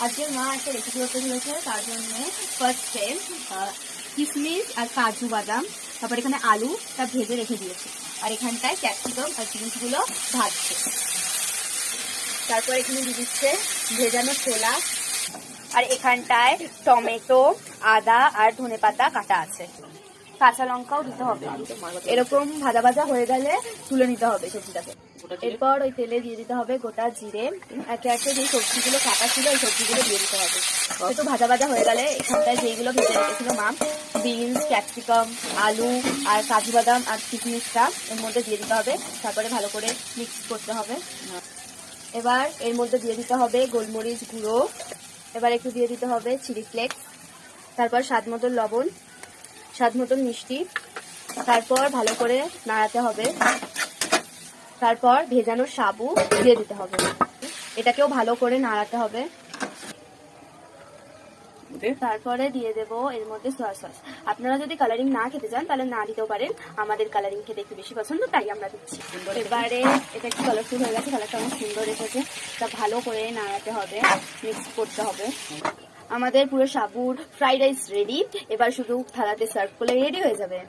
আজকে মা একটা রেসিপি করতে চলেছে, তার জন্য ফার্স্টে কিশমিশ আর কাজু বাদাম, তারপর এখানে আলুটা ভেজে রেখে দিয়েছে, আর এখানটায় ক্যাপসিকাম আর জিনিসগুলো ভাজছে। তারপর এখানে দিয়ে দিচ্ছে ভেজানো ছোলা, আর এখানটায় টমেটো, আদা আর ধনেপাতা কাটা আছে, কাঁচা লঙ্কাও দিতে হবে। এরকম ভাজা ভাজা হয়ে গেলে তুলে নিতে হবে সবজিটাকে। এরপর ওই তেলে দিয়ে দিতে হবে গোটা জিরে, একে একে যে সবজিগুলো কাটা ছিল ওই সবজিগুলো দিয়ে দিতে হবে। একটু ভাজা ভাজা হয়ে গেলে এখানটায় যেগুলো ভেজে রেখেছিল মা, বিনস, ক্যাপসিকাম, আলু আর কাজু বাদাম আর কিশমিশটা এর মধ্যে দিয়ে দিতে হবে। তারপরে ভালো করে মিক্স করতে হবে। এবার এর মধ্যে দিয়ে দিতে হবে গোলমরিচ গুঁড়ো, এবার একটু দিয়ে দিতে হবে চিলি ফ্লেক্স, তারপর স্বাদ মতন লবণ, স্বাদ মতন মিষ্টি, তারপর ভালো করে নাড়াতে হবে। তারপর ভেজানো সাবু দিয়ে দিতে হবে, এটাকেও ভালো করে নাড়াতে হবে। তারপরে দিয়ে দেবো এর মধ্যে সয়া সস। আপনারা যদি কালারিং না খেতে চান তাহলে না দিতেও পারেন, আমাদের কালারিং খেতে একটু বেশি পছন্দ তাই আমরা দিচ্ছি। এবারে এটা একটু কালারফুল হয়ে গেছে, কালারটা অনেক সুন্দর এসেছে, তা ভালো করে নাড়াতে হবে, মিক্স করতে হবে। আমাদের পুরো সাবুর ফ্রাইড রাইস রেডি, এবার শুধু থালাতে সার্ভ করলে রেডি হয়ে যাবে।